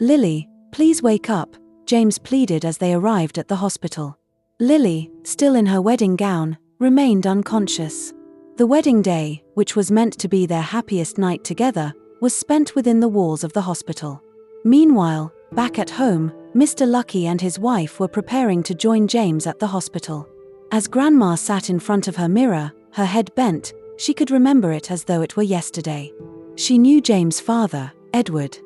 "Lily, please wake up," James pleaded as they arrived at the hospital. Lily, still in her wedding gown, remained unconscious. The wedding day, which was meant to be their happiest night together, was spent within the walls of the hospital. Meanwhile, back at home, Mr. Lucky and his wife were preparing to join James at the hospital. As Grandma sat in front of her mirror, her head bent, she could remember it as though it were yesterday. She knew James' father, Edward.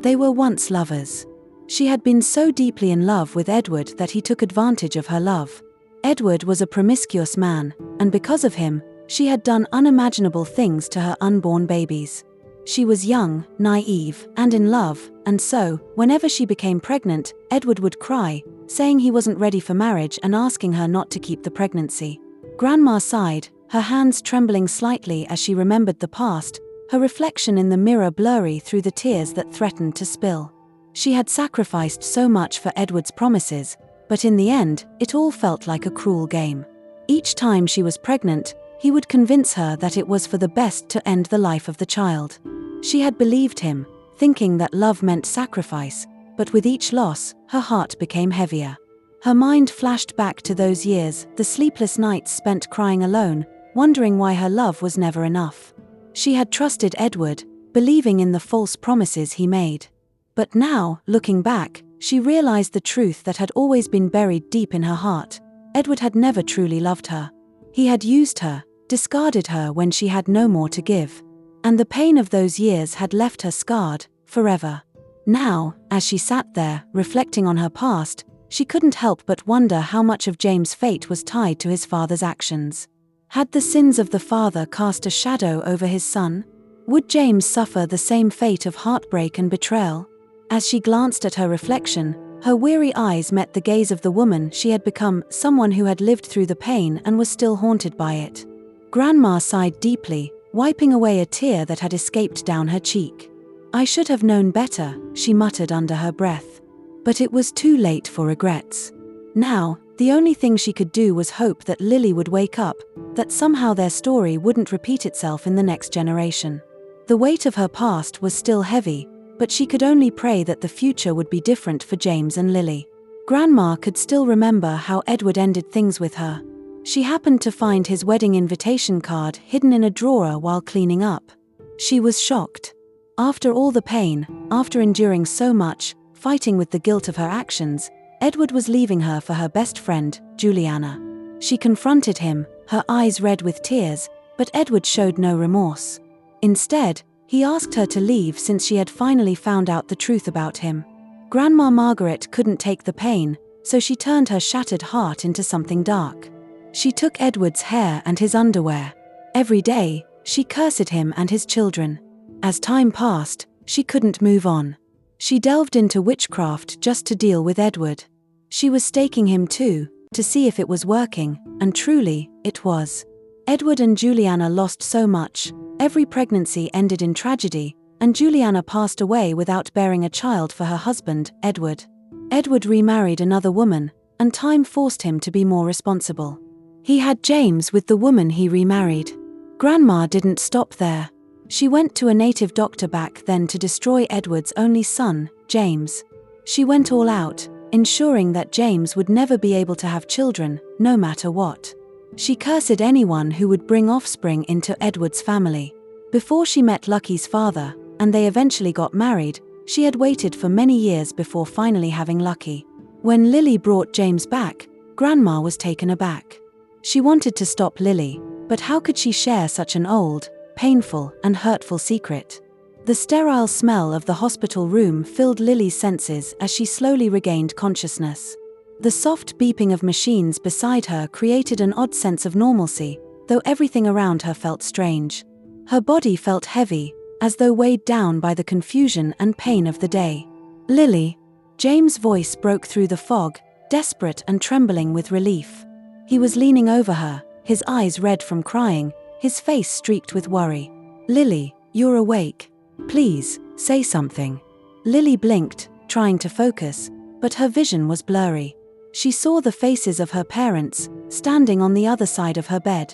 They were once lovers. She had been so deeply in love with Edward that he took advantage of her love. Edward was a promiscuous man, and because of him, she had done unimaginable things to her unborn babies. She was young, naive, and in love, and so, whenever she became pregnant, Edward would cry, saying he wasn't ready for marriage and asking her not to keep the pregnancy. Grandma sighed, her hands trembling slightly as she remembered the past, her reflection in the mirror blurry through the tears that threatened to spill. She had sacrificed so much for Edward's promises, but in the end, it all felt like a cruel game. Each time she was pregnant, he would convince her that it was for the best to end the life of the child. She had believed him, thinking that love meant sacrifice, but with each loss, her heart became heavier. Her mind flashed back to those years, the sleepless nights spent crying alone, wondering why her love was never enough. She had trusted Edward, believing in the false promises he made. But now, looking back, she realized the truth that had always been buried deep in her heart. Edward had never truly loved her. He had used her, discarded her when she had no more to give. And the pain of those years had left her scarred, forever. Now, as she sat there, reflecting on her past, she couldn't help but wonder how much of James' fate was tied to his father's actions. Had the sins of the father cast a shadow over his son? Would James suffer the same fate of heartbreak and betrayal? As she glanced at her reflection, her weary eyes met the gaze of the woman she had become, someone who had lived through the pain and was still haunted by it. Grandma sighed deeply, wiping away a tear that had escaped down her cheek. "I should have known better," she muttered under her breath. But it was too late for regrets. Now, the only thing she could do was hope that Lily would wake up, that somehow their story wouldn't repeat itself in the next generation. The weight of her past was still heavy, but she could only pray that the future would be different for James and Lily. Grandma could still remember how Edward ended things with her. She happened to find his wedding invitation card hidden in a drawer while cleaning up. She was shocked. After all the pain, after enduring so much, fighting with the guilt of her actions, Edward was leaving her for her best friend, Juliana. She confronted him, her eyes red with tears, but Edward showed no remorse. Instead, he asked her to leave since she had finally found out the truth about him. Grandma Margaret couldn't take the pain, so she turned her shattered heart into something dark. She took Edward's hair and his underwear. Every day, she cursed him and his children. As time passed, she couldn't move on. She delved into witchcraft just to deal with Edward. She was staking him too, to see if it was working, and truly, it was. Edward and Juliana lost so much. Every pregnancy ended in tragedy, and Juliana passed away without bearing a child for her husband, Edward. Edward remarried another woman, and time forced him to be more responsible. He had James with the woman he remarried. Grandma didn't stop there. She went to a native doctor back then to destroy Edward's only son, James. She went all out, ensuring that James would never be able to have children, no matter what. She cursed anyone who would bring offspring into Edward's family. Before she met Lucky's father, and they eventually got married, she had waited for many years before finally having Lucky. When Lily brought James back, Grandma was taken aback. She wanted to stop Lily, but how could she share such an old, painful, and hurtful secret? The sterile smell of the hospital room filled Lily's senses as she slowly regained consciousness. The soft beeping of machines beside her created an odd sense of normalcy, though everything around her felt strange. Her body felt heavy, as though weighed down by the confusion and pain of the day. "Lily." James' voice broke through the fog, desperate and trembling with relief. He was leaning over her, his eyes red from crying, his face streaked with worry. "Lily, you're awake. Please, say something." Lily blinked, trying to focus, but her vision was blurry. She saw the faces of her parents, standing on the other side of her bed.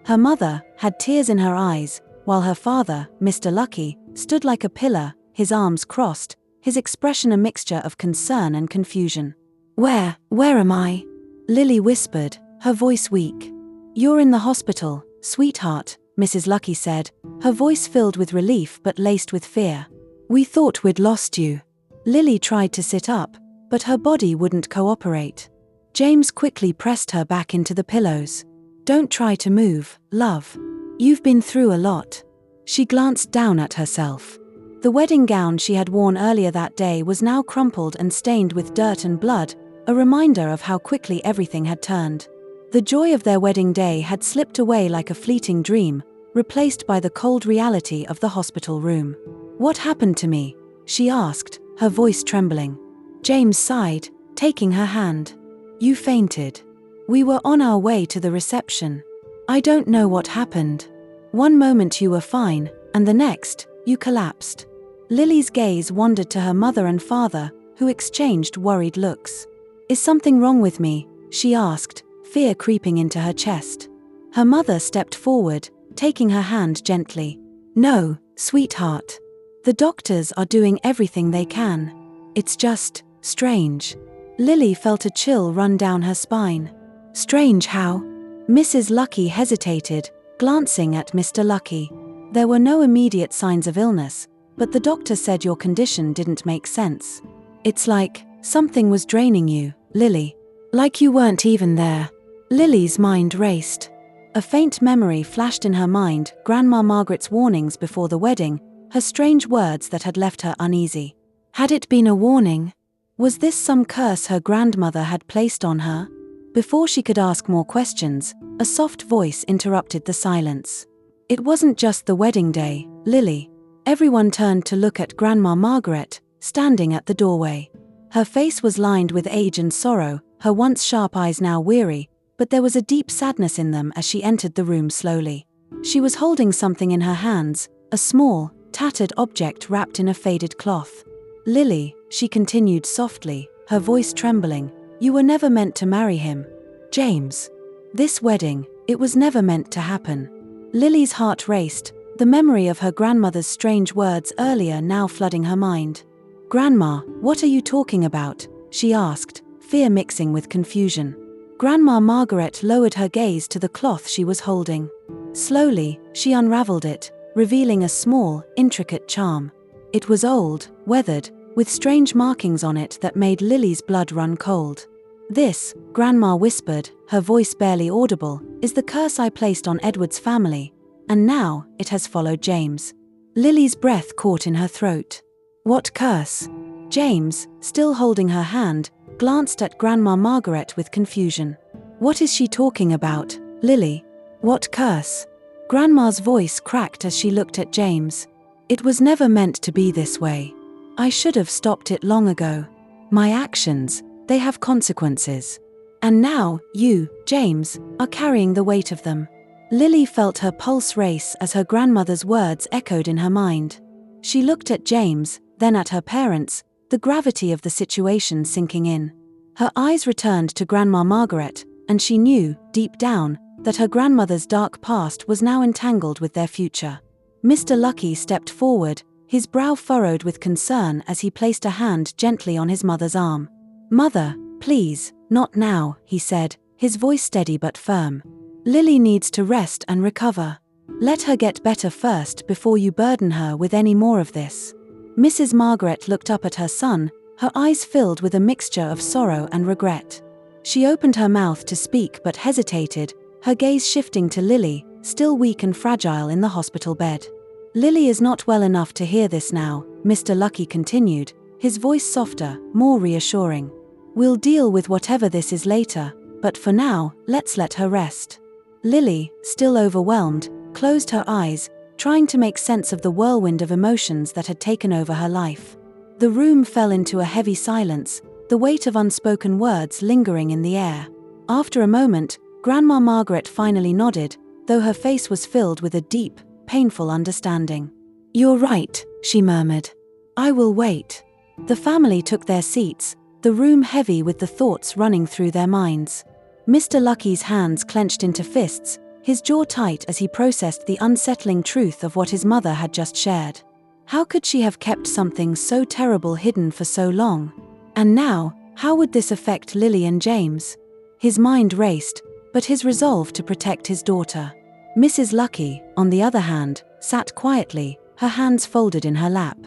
Her mother had tears in her eyes, while her father, Mr. Lucky, stood like a pillar, his arms crossed, his expression a mixture of concern and confusion. Where am I?" Lily whispered, her voice weak. "You're in the hospital, sweetheart," Mrs. Lucky said, her voice filled with relief but laced with fear. "We thought we'd lost you." Lily tried to sit up, but her body wouldn't cooperate. James quickly pressed her back into the pillows. "Don't try to move, love. You've been through a lot." She glanced down at herself. The wedding gown she had worn earlier that day was now crumpled and stained with dirt and blood, a reminder of how quickly everything had turned. The joy of their wedding day had slipped away like a fleeting dream, replaced by the cold reality of the hospital room. "What happened to me?" she asked, her voice trembling. James sighed, taking her hand. "You fainted. We were on our way to the reception. I don't know what happened. One moment you were fine, and the next, you collapsed." Lily's gaze wandered to her mother and father, who exchanged worried looks. "Is something wrong with me?" she asked, fear creeping into her chest. Her mother stepped forward, taking her hand gently. "No, sweetheart. The doctors are doing everything they can. It's just strange." Lily felt a chill run down her spine. "Strange how?" Mrs. Lucky hesitated, glancing at Mr. Lucky. "There were no immediate signs of illness, but the doctor said your condition didn't make sense. It's like something was draining you, Lily. Like you weren't even there." Lily's mind raced. A faint memory flashed in her mind, Grandma Margaret's warnings before the wedding, her strange words that had left her uneasy. Had it been a warning? Was this some curse her grandmother had placed on her? Before she could ask more questions, a soft voice interrupted the silence. "It wasn't just the wedding day, Lily." Everyone turned to look at Grandma Margaret, standing at the doorway. Her face was lined with age and sorrow, her once sharp eyes now weary, but there was a deep sadness in them as she entered the room slowly. She was holding something in her hands, a small, tattered object wrapped in a faded cloth. "Lily," she continued softly, her voice trembling, "you were never meant to marry him. James. This wedding, it was never meant to happen." Lily's heart raced, the memory of her grandmother's strange words earlier now flooding her mind. "Grandma, what are you talking about?" she asked, fear mixing with confusion. Grandma Margaret lowered her gaze to the cloth she was holding. Slowly, she unraveled it, revealing a small, intricate charm. It was old, weathered, with strange markings on it that made Lily's blood run cold. "This," Grandma whispered, her voice barely audible, "is the curse I placed on Edward's family, and now it has followed James." Lily's breath caught in her throat. "What curse?" James, still holding her hand, glanced at Grandma Margaret with confusion. "What is she talking about, Lily? What curse?" Grandma's voice cracked as she looked at James. "It was never meant to be this way. I should have stopped it long ago. My actions, they have consequences. And now, you, James, are carrying the weight of them." Lily felt her pulse race as her grandmother's words echoed in her mind. She looked at James, then at her parents, the gravity of the situation sinking in. Her eyes returned to Grandma Margaret, and she knew, deep down, that her grandmother's dark past was now entangled with their future. Mr. Lucky stepped forward, his brow furrowed with concern as he placed a hand gently on his mother's arm. "Mother, please, not now," he said, his voice steady but firm. "Lily needs to rest and recover. Let her get better first before you burden her with any more of this." Mrs. Margaret looked up at her son, her eyes filled with a mixture of sorrow and regret. She opened her mouth to speak but hesitated, her gaze shifting to Lily, still weak and fragile in the hospital bed. "Lily is not well enough to hear this now," Mr. Lucky continued, his voice softer, more reassuring. "We'll deal with whatever this is later, but for now, let's let her rest." Lily, still overwhelmed, closed her eyes, trying to make sense of the whirlwind of emotions that had taken over her life. The room fell into a heavy silence, the weight of unspoken words lingering in the air. After a moment, Grandma Margaret finally nodded, though her face was filled with a deep, painful understanding. "You're right," she murmured. "I will wait." The family took their seats, the room heavy with the thoughts running through their minds. Mr. Lucky's hands clenched into fists, his jaw tight as he processed the unsettling truth of what his mother had just shared. How could she have kept something so terrible hidden for so long? And now, how would this affect Lily and James? His mind raced, but his resolve to protect his daughter. Mrs. Lucky, on the other hand, sat quietly, her hands folded in her lap.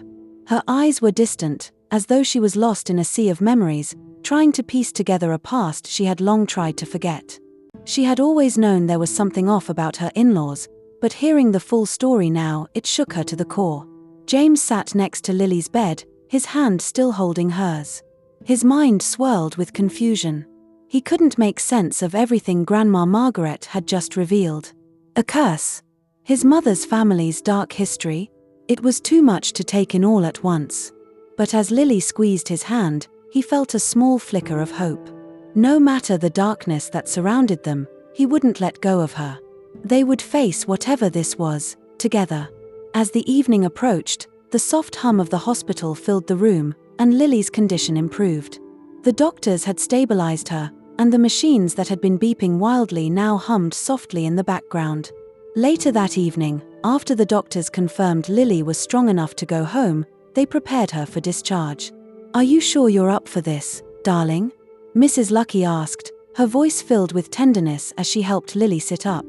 Her eyes were distant, as though she was lost in a sea of memories, trying to piece together a past she had long tried to forget. She had always known there was something off about her in-laws, but hearing the full story now, it shook her to the core. James sat next to Lily's bed, his hand still holding hers. His mind swirled with confusion. He couldn't make sense of everything Grandma Margaret had just revealed. A curse? His mother's family's dark history? It was too much to take in all at once. But as Lily squeezed his hand, he felt a small flicker of hope. No matter the darkness that surrounded them, he wouldn't let go of her. They would face whatever this was, together. As the evening approached, the soft hum of the hospital filled the room, and Lily's condition improved. The doctors had stabilized her, and the machines that had been beeping wildly now hummed softly in the background. Later that evening, after the doctors confirmed Lily was strong enough to go home, they prepared her for discharge. "Are you sure you're up for this, darling?" Mrs. Lucky asked, her voice filled with tenderness as she helped Lily sit up.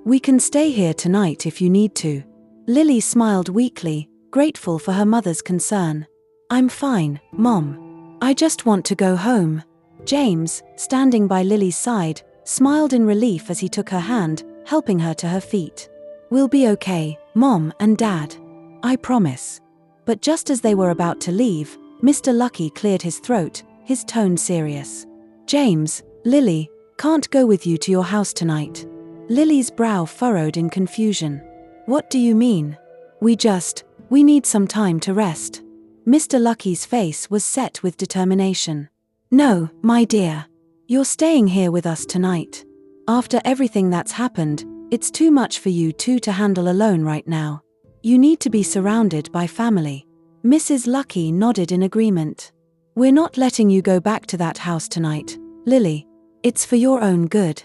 "We can stay here tonight if you need to." Lily smiled weakly, grateful for her mother's concern. "I'm fine, Mom. I just want to go home." James, standing by Lily's side, smiled in relief as he took her hand, helping her to her feet. "We'll be okay, Mom and Dad. I promise." But just as they were about to leave, Mr. Lucky cleared his throat, his tone serious. "James, Lily, can't go with you to your house tonight." Lily's brow furrowed in confusion. "What do you mean?" We need some time to rest." Mr. Lucky's face was set with determination. "No, my dear. You're staying here with us tonight. After everything that's happened, it's too much for you two to handle alone right now. You need to be surrounded by family." Mrs. Lucky nodded in agreement. "We're not letting you go back to that house tonight, Lily. It's for your own good."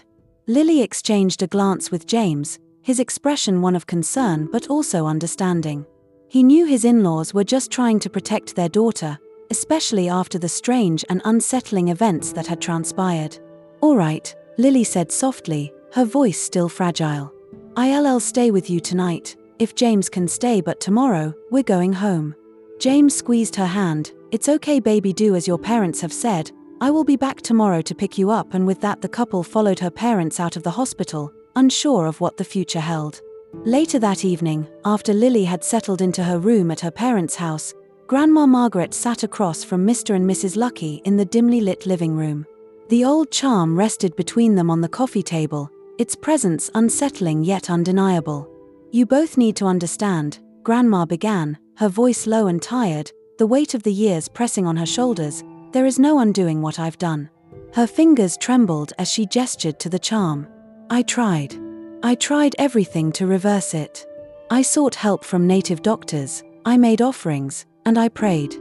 Lily exchanged a glance with James, his expression one of concern but also understanding. He knew his in-laws were just trying to protect their daughter, especially after the strange and unsettling events that had transpired. "All right," Lily said softly, her voice still fragile. "I'll stay with you tonight, if James can stay, but tomorrow, we're going home." James squeezed her hand. "It's okay, baby, do as your parents have said. I will be back tomorrow to pick you up." And with that, the couple followed her parents out of the hospital, unsure of what the future held. Later that evening, after Lily had settled into her room at her parents' house, Grandma Margaret sat across from Mr. and Mrs. Lucky in the dimly lit living room. The old charm rested between them on the coffee table, its presence unsettling yet undeniable. "You both need to understand," Grandma began, her voice low and tired, the weight of the years pressing on her shoulders. "There is no undoing what I've done." Her fingers trembled as she gestured to the charm. I tried everything to reverse it. I sought help from native doctors, I made offerings, and I prayed.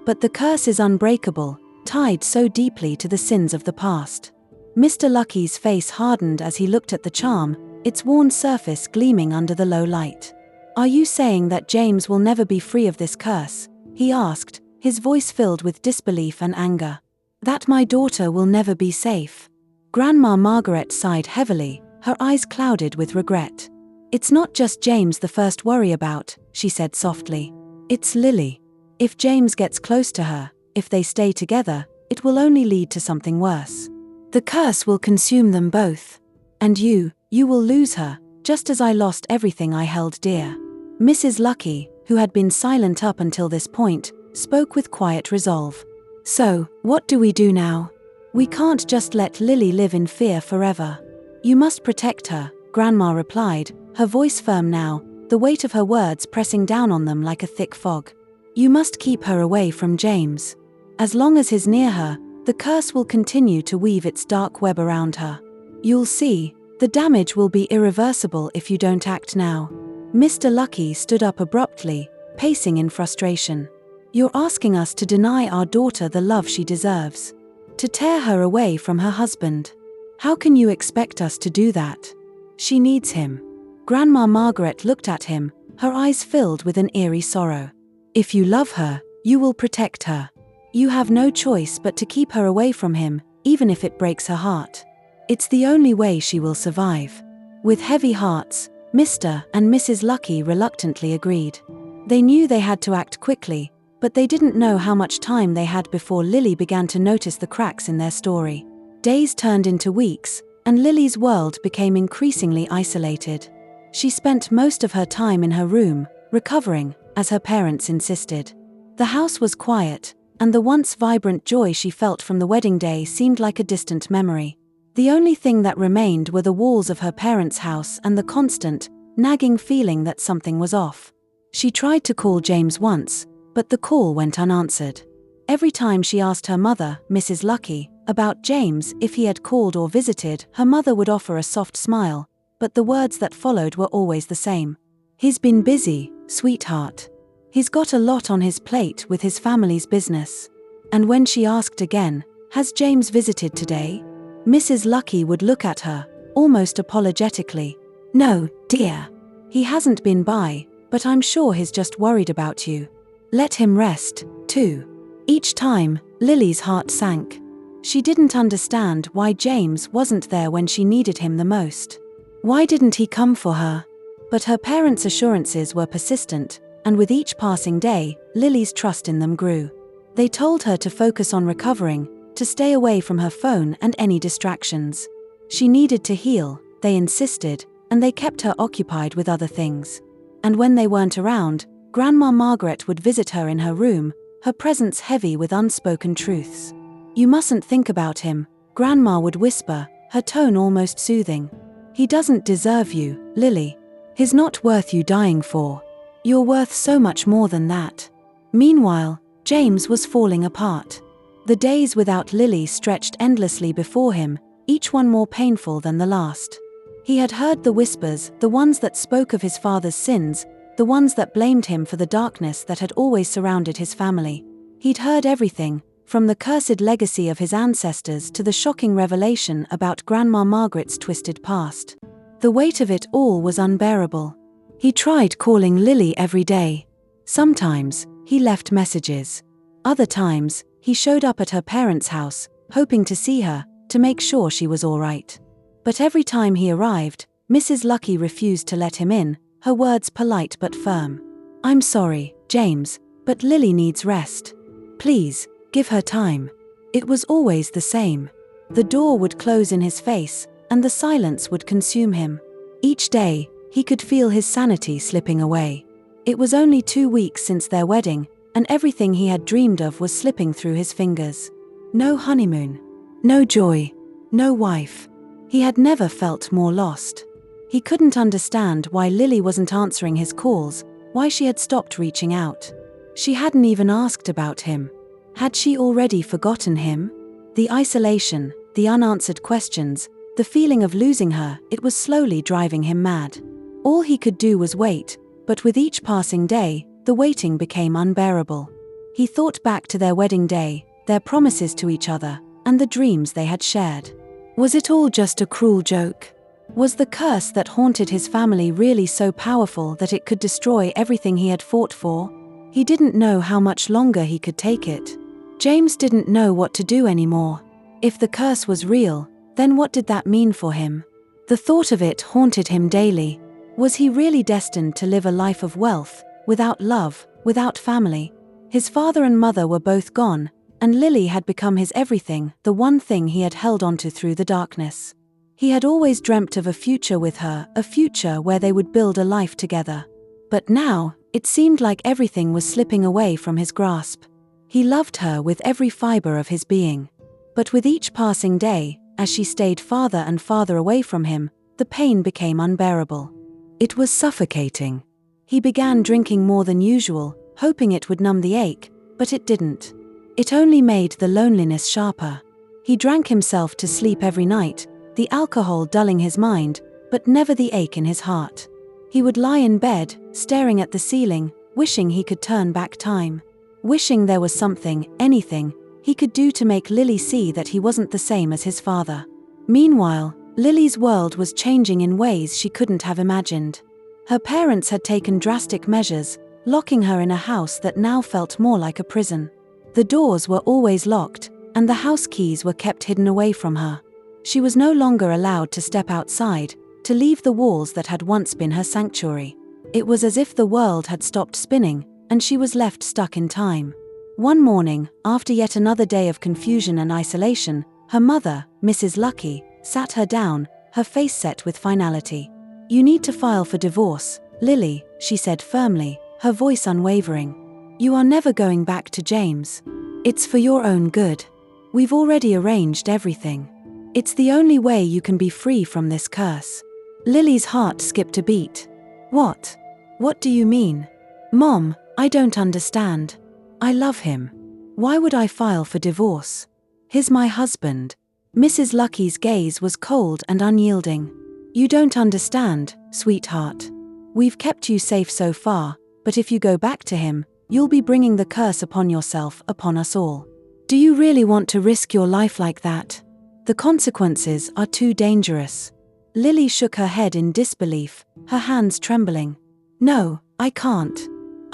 But the curse is unbreakable, tied so deeply to the sins of the past." Mr. Lucky's face hardened as he looked at the charm, its worn surface gleaming under the low light. "Are you saying that James will never be free of this curse?" he asked, his voice filled with disbelief and anger. "That my daughter will never be safe?" Grandma Margaret sighed heavily, her eyes clouded with regret. "It's not just James the first worry about," she said softly. "It's Lily. If James gets close to her, if they stay together, it will only lead to something worse. The curse will consume them both. And you will lose her, just as I lost everything I held dear." Mrs. Lucky, who had been silent up until this point, spoke with quiet resolve. "So, what do we do now? We can't just let Lily live in fear forever." "You must protect her," Grandma replied, her voice firm now, the weight of her words pressing down on them like a thick fog. "You must keep her away from James. As long as he's near her, the curse will continue to weave its dark web around her. You'll see, the damage will be irreversible if you don't act now." Mr. Lucky stood up abruptly, pacing in frustration. "You're asking us to deny our daughter the love she deserves, to tear her away from her husband. How can you expect us to do that? She needs him." Grandma Margaret looked at him, her eyes filled with an eerie sorrow. If you love her, you will protect her. You have no choice but to keep her away from him, even if it breaks her heart. It's the only way she will survive." With heavy hearts, Mr. and Mrs. Lucky reluctantly agreed. They knew they had to act quickly, but they didn't know how much time they had before Lily began to notice the cracks in their story. Days turned into weeks, and Lily's world became increasingly isolated. She spent most of her time in her room, recovering, as her parents insisted. The house was quiet, and the once vibrant joy she felt from the wedding day seemed like a distant memory. The only thing that remained were the walls of her parents' house and the constant, nagging feeling that something was off. She tried to call James once, but the call went unanswered. Every time she asked her mother, Mrs. Lucky, about James if he had called or visited, her mother would offer a soft smile, but the words that followed were always the same. "He's been busy, sweetheart. He's got a lot on his plate with his family's business." And when she asked again, "Has James visited today?" Mrs. Lucky would look at her, almost apologetically. "No, dear. He hasn't been by, but I'm sure he's just worried about you. Let him rest, too." Each time, Lily's heart sank. She didn't understand why James wasn't there when she needed him the most. Why didn't he come for her? But her parents' assurances were persistent, and with each passing day, Lily's trust in them grew. They told her to focus on recovering, to stay away from her phone and any distractions. She needed to heal, they insisted, and they kept her occupied with other things. And when they weren't around, Grandma Margaret would visit her in her room, her presence heavy with unspoken truths. "You mustn't think about him," Grandma would whisper, her tone almost soothing. "He doesn't deserve you, Lily. He's not worth you dying for. You're worth so much more than that." Meanwhile, James was falling apart. The days without Lily stretched endlessly before him, each one more painful than the last. He had heard the whispers, the ones that spoke of his father's sins, the ones that blamed him for the darkness that had always surrounded his family. He'd heard everything, from the cursed legacy of his ancestors to the shocking revelation about Grandma Margaret's twisted past. The weight of it all was unbearable. He tried calling Lily every day. Sometimes, he left messages. Other times, he showed up at her parents' house, hoping to see her, to make sure she was all right. But every time he arrived, Mrs. Lucky refused to let him in, her words polite but firm. "I'm sorry, James, but Lily needs rest. Please, give her time." It was always the same. The door would close in his face, and the silence would consume him. Each day, he could feel his sanity slipping away. It was only 2 weeks since their wedding, and everything he had dreamed of was slipping through his fingers. No honeymoon. No joy. No wife. He had never felt more lost. He couldn't understand why Lily wasn't answering his calls, why she had stopped reaching out. She hadn't even asked about him. Had she already forgotten him? The isolation, the unanswered questions, the feeling of losing her, it was slowly driving him mad. All he could do was wait, but with each passing day, the waiting became unbearable. He thought back to their wedding day, their promises to each other, and the dreams they had shared. Was it all just a cruel joke? Was the curse that haunted his family really so powerful that it could destroy everything he had fought for? He didn't know how much longer he could take it. James didn't know what to do anymore. If the curse was real, then what did that mean for him? The thought of it haunted him daily. Was he really destined to live a life of wealth, without love, without family? His father and mother were both gone, and Lily had become his everything, the one thing he had held onto through the darkness. He had always dreamt of a future with her, a future where they would build a life together. But now, it seemed like everything was slipping away from his grasp. He loved her with every fiber of his being. But with each passing day, as she stayed farther and farther away from him, the pain became unbearable. It was suffocating. He began drinking more than usual, hoping it would numb the ache, but it didn't. It only made the loneliness sharper. He drank himself to sleep every night, the alcohol dulling his mind, but never the ache in his heart. He would lie in bed, staring at the ceiling, wishing he could turn back time. Wishing there was something, anything, he could do to make Lily see that he wasn't the same as his father. Meanwhile, Lily's world was changing in ways she couldn't have imagined. Her parents had taken drastic measures, locking her in a house that now felt more like a prison. The doors were always locked, and the house keys were kept hidden away from her. She was no longer allowed to step outside, to leave the walls that had once been her sanctuary. It was as if the world had stopped spinning, and she was left stuck in time. One morning, after yet another day of confusion and isolation, her mother, Mrs. Lucky, sat her down, her face set with finality. "You need to file for divorce, Lily," she said firmly, her voice unwavering. "You are never going back to James. It's for your own good. We've already arranged everything. It's the only way you can be free from this curse." Lily's heart skipped a beat. "What? What do you mean? Mom, I don't understand. I love him. Why would I file for divorce? He's my husband." Mrs. Lucky's gaze was cold and unyielding. "You don't understand, sweetheart. We've kept you safe so far, but if you go back to him, you'll be bringing the curse upon yourself, upon us all. Do you really want to risk your life like that? The consequences are too dangerous." Lily shook her head in disbelief, her hands trembling. "No, I can't.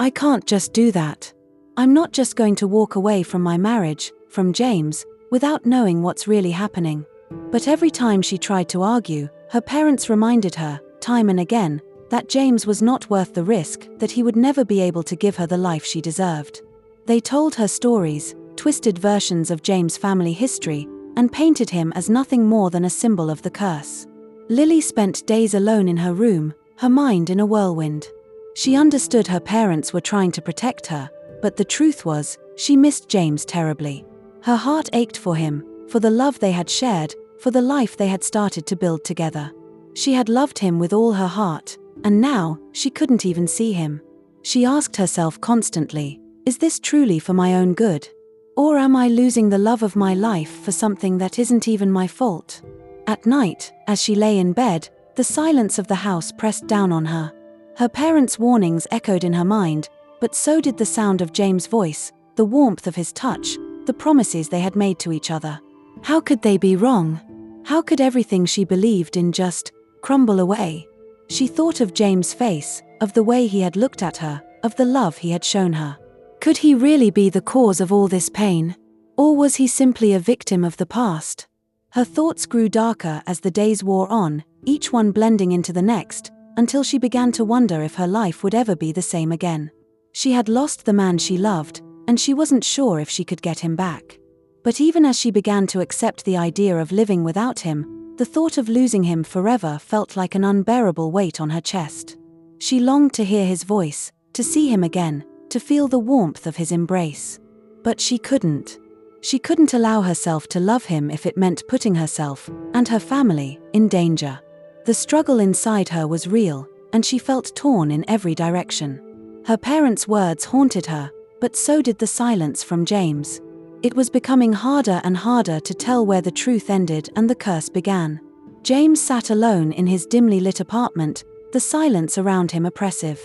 I can't just do that. I'm not just going to walk away from my marriage, from James, without knowing what's really happening." But every time she tried to argue, her parents reminded her, time and again, that James was not worth the risk, that he would never be able to give her the life she deserved. They told her stories, twisted versions of James' family history, and painted him as nothing more than a symbol of the curse. Lily spent days alone in her room, her mind in a whirlwind. She understood her parents were trying to protect her, but the truth was, she missed James terribly. Her heart ached for him, for the love they had shared, for the life they had started to build together. She had loved him with all her heart, and now, she couldn't even see him. She asked herself constantly, "Is this truly for my own good? Or am I losing the love of my life for something that isn't even my fault?" At night, as she lay in bed, the silence of the house pressed down on her. Her parents' warnings echoed in her mind, but so did the sound of James' voice, the warmth of his touch, the promises they had made to each other. How could they be wrong? How could everything she believed in just crumble away? She thought of James' face, of the way he had looked at her, of the love he had shown her. Could he really be the cause of all this pain? Or was he simply a victim of the past? Her thoughts grew darker as the days wore on, each one blending into the next, until she began to wonder if her life would ever be the same again. She had lost the man she loved, and she wasn't sure if she could get him back. But even as she began to accept the idea of living without him, the thought of losing him forever felt like an unbearable weight on her chest. She longed to hear his voice, to see him again, to feel the warmth of his embrace. But she couldn't. She couldn't allow herself to love him if it meant putting herself, and her family, in danger. The struggle inside her was real, and she felt torn in every direction. Her parents' words haunted her, but so did the silence from James. It was becoming harder and harder to tell where the truth ended and the curse began. James sat alone in his dimly lit apartment, the silence around him oppressive.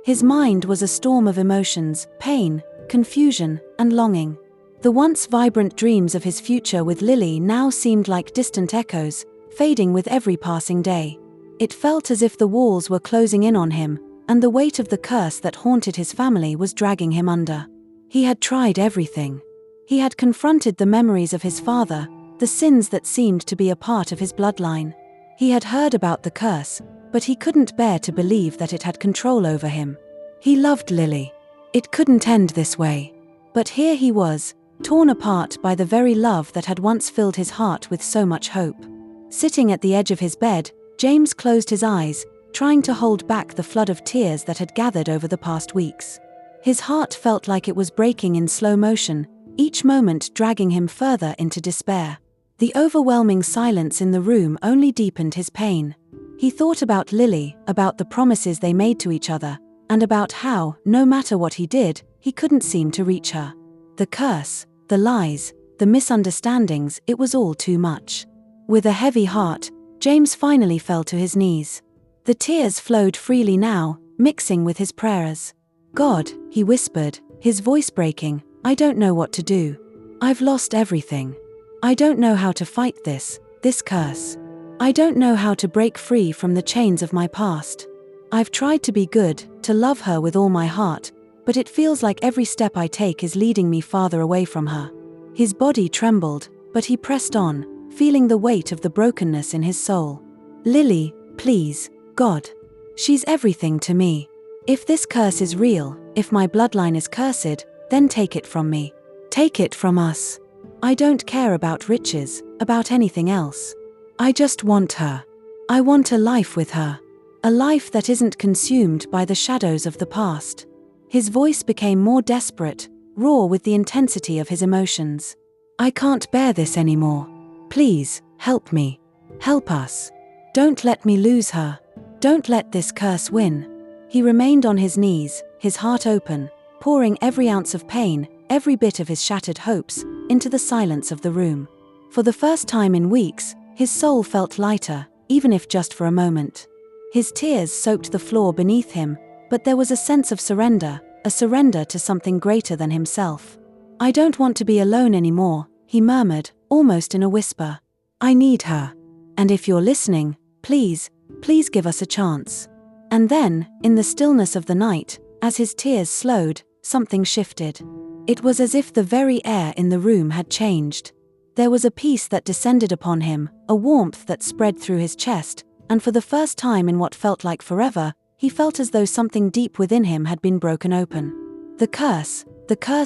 His mind was a storm of emotions, pain, confusion, and longing. The once vibrant dreams of his future with Lily now seemed like distant echoes, fading with every passing day. It felt as if the walls were closing in on him, and the weight of the curse that haunted his family was dragging him under. He had tried everything. He had confronted the memories of his father, the sins that seemed to be a part of his bloodline. He had heard about the curse, but he couldn't bear to believe that it had control over him. He loved Lily. It couldn't end this way. But here he was, torn apart by the very love that had once filled his heart with so much hope. Sitting at the edge of his bed, James closed his eyes, trying to hold back the flood of tears that had gathered over the past weeks. His heart felt like it was breaking in slow motion, each moment dragging him further into despair. The overwhelming silence in the room only deepened his pain. He thought about Lily, about the promises they made to each other, and about how, no matter what he did, he couldn't seem to reach her. The curse, the lies, the misunderstandings, it was all too much. With a heavy heart, James finally fell to his knees. The tears flowed freely now, mixing with his prayers. "God," he whispered, his voice breaking, "I don't know what to do. I've lost everything. I don't know how to fight this curse. I don't know how to break free from the chains of my past. I've tried to be good, to love her with all my heart, but it feels like every step I take is leading me farther away from her." His body trembled, but he pressed on, feeling the weight of the brokenness in his soul. "Lily, please, God. She's everything to me. If this curse is real, if my bloodline is cursed, then take it from me. Take it from us. I don't care about riches, about anything else. I just want her. I want a life with her. A life that isn't consumed by the shadows of the past." His voice became more desperate, raw with the intensity of his emotions. "I can't bear this anymore. Please, help me. Help us. Don't let me lose her. Don't let this curse win." He remained on his knees, his heart open, pouring every ounce of pain, every bit of his shattered hopes, into the silence of the room. For the first time in weeks, his soul felt lighter, even if just for a moment. His tears soaked the floor beneath him, but there was a sense of surrender, a surrender to something greater than himself. "I don't want to be alone anymore," he murmured, almost in a whisper. "I need her. And if you're listening, please give us a chance." And then, in the stillness of the night, as his tears slowed, something shifted. It was as if the very air in the room had changed. There was a peace that descended upon him, a warmth that spread through his chest, and for the first time in what felt like forever, he felt as though something deep within him had been broken open. The curse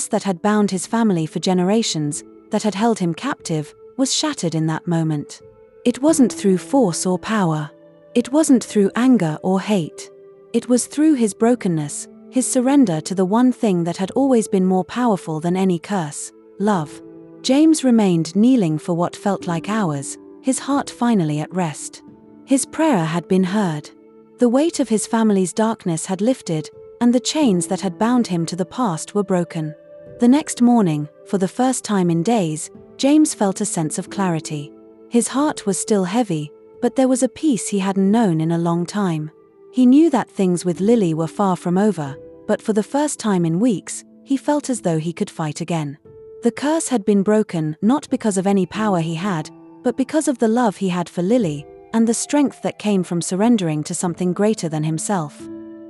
that had bound his family for generations, that had held him captive, was shattered in that moment. It wasn't through force or power. It wasn't through anger or hate. It was through his brokenness, his surrender to the one thing that had always been more powerful than any curse: love. James remained kneeling for what felt like hours, his heart finally at rest. His prayer had been heard. The weight of his family's darkness had lifted, and the chains that had bound him to the past were broken. The next morning, for the first time in days, James felt a sense of clarity. His heart was still heavy, but there was a peace he hadn't known in a long time. He knew that things with Lily were far from over, but for the first time in weeks, he felt as though he could fight again. The curse had been broken not because of any power he had, but because of the love he had for Lily, and the strength that came from surrendering to something greater than himself.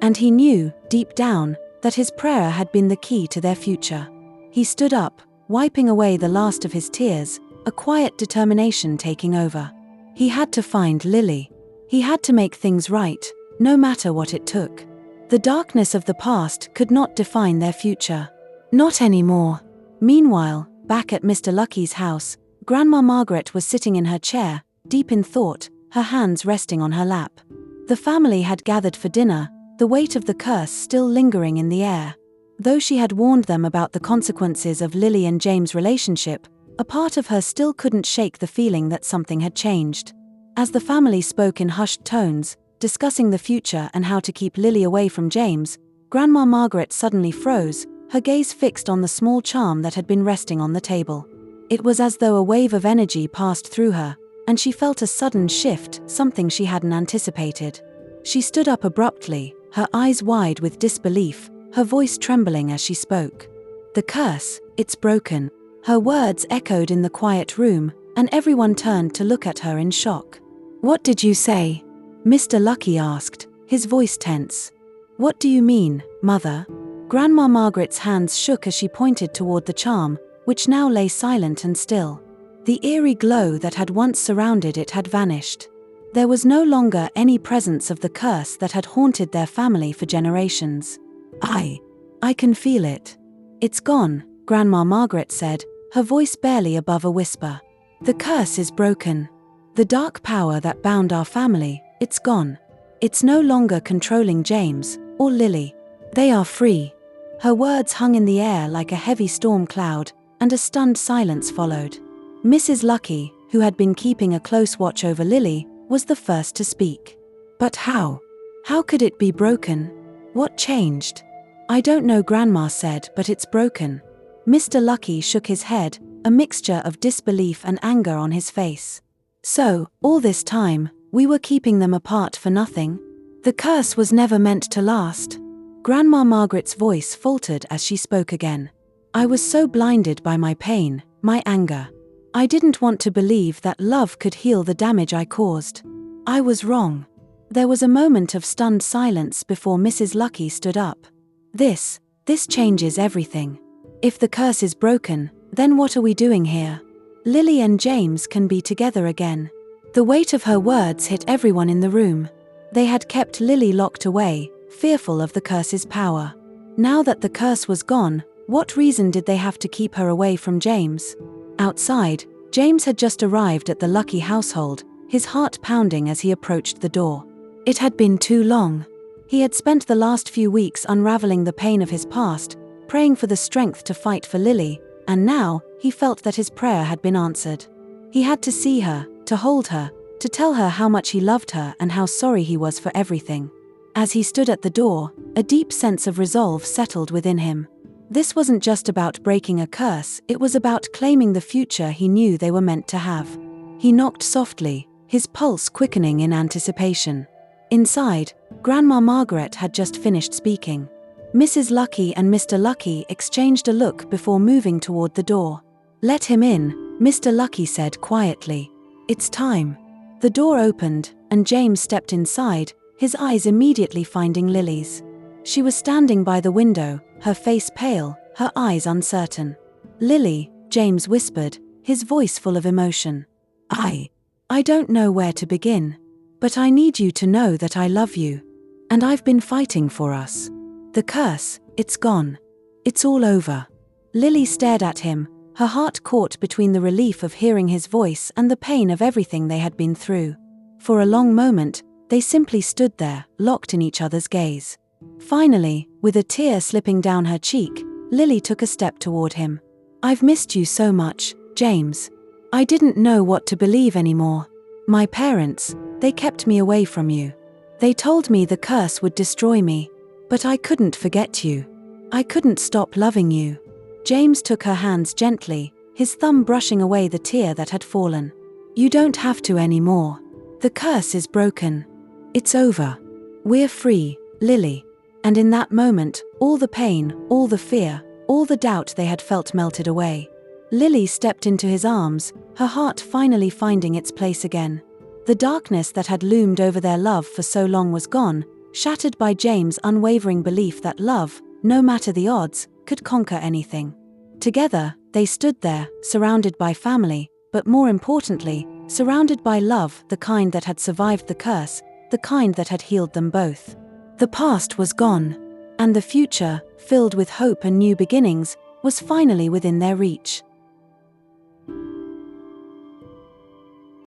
And he knew, deep down, that his prayer had been the key to their future. He stood up, wiping away the last of his tears, a quiet determination taking over. He had to find Lily. He had to make things right, no matter what it took. The darkness of the past could not define their future. Not anymore. Meanwhile, back at Mr. Lucky's house, Grandma Margaret was sitting in her chair, deep in thought, her hands resting on her lap. The family had gathered for dinner, the weight of the curse still lingering in the air. Though she had warned them about the consequences of Lily and James' relationship, a part of her still couldn't shake the feeling that something had changed. As the family spoke in hushed tones, discussing the future and how to keep Lily away from James, Grandma Margaret suddenly froze, her gaze fixed on the small charm that had been resting on the table. It was as though a wave of energy passed through her, and she felt a sudden shift, something she hadn't anticipated. She stood up abruptly, her eyes wide with disbelief, her voice trembling as she spoke. "The curse, it's broken." Her words echoed in the quiet room, and everyone turned to look at her in shock. "What did you say?" Mr. Lucky asked, his voice tense. "What do you mean, Mother?" Grandma Margaret's hands shook as she pointed toward the charm, which now lay silent and still. The eerie glow that had once surrounded it had vanished. There was no longer any presence of the curse that had haunted their family for generations. I can feel it. It's gone," Grandma Margaret said, her voice barely above a whisper. "The curse is broken. The dark power that bound our family, it's gone. It's no longer controlling James or Lily. They are free." Her words hung in the air like a heavy storm cloud, and a stunned silence followed. Mrs. Lucky, who had been keeping a close watch over Lily, was the first to speak. "But how? How could it be broken? What changed?" "I don't know," Grandma said, "but it's broken." Mr. Lucky shook his head, a mixture of disbelief and anger on his face. "So, all this time, we were keeping them apart for nothing? The curse was never meant to last." Grandma Margaret's voice faltered as she spoke again. "I was so blinded by my pain, my anger. I didn't want to believe that love could heal the damage I caused. I was wrong. There was a moment of stunned silence before Mrs. Lucky stood up. This changes everything. If the curse is broken, then what are we doing here? Lily and James can be together again. The weight of her words hit everyone in the room. They had kept Lily locked away, fearful of the curse's power. Now that the curse was gone, what reason did they have to keep her away from James? Outside, James had just arrived at the Lucky household, his heart pounding as he approached the door. It had been too long. He had spent the last few weeks unraveling the pain of his past, praying for the strength to fight for Lily, and now, he felt that his prayer had been answered. He had to see her, to hold her, to tell her how much he loved her and how sorry he was for everything. As he stood at the door, a deep sense of resolve settled within him. This wasn't just about breaking a curse, it was about claiming the future he knew they were meant to have. He knocked softly, his pulse quickening in anticipation. Inside, Grandma Margaret had just finished speaking. Mrs. Lucky and Mr. Lucky exchanged a look before moving toward the door. "Let him in," Mr. Lucky said quietly. "It's time." The door opened, and James stepped inside, his eyes immediately finding Lily's. She was standing by the window, her face pale, her eyes uncertain. "Lily," James whispered, his voice full of emotion. I don't know where to begin. But I need you to know that I love you. And I've been fighting for us. The curse, it's gone. It's all over." Lily stared at him, her heart caught between the relief of hearing his voice and the pain of everything they had been through. For a long moment, they simply stood there, locked in each other's gaze. Finally, with a tear slipping down her cheek, Lily took a step toward him. "I've missed you so much, James. I didn't know what to believe anymore. My parents, they kept me away from you. They told me the curse would destroy me. But I couldn't forget you. I couldn't stop loving you." James took her hands gently, his thumb brushing away the tear that had fallen. "You don't have to anymore. The curse is broken. It's over. We're free, Lily." And in that moment, all the pain, all the fear, all the doubt they had felt melted away. Lily stepped into his arms, her heart finally finding its place again. The darkness that had loomed over their love for so long was gone, shattered by James' unwavering belief that love, no matter the odds, could conquer anything. Together, they stood there, surrounded by family, but more importantly, surrounded by love, the kind that had survived the curse, the kind that had healed them both. The past was gone, and the future, filled with hope and new beginnings, was finally within their reach.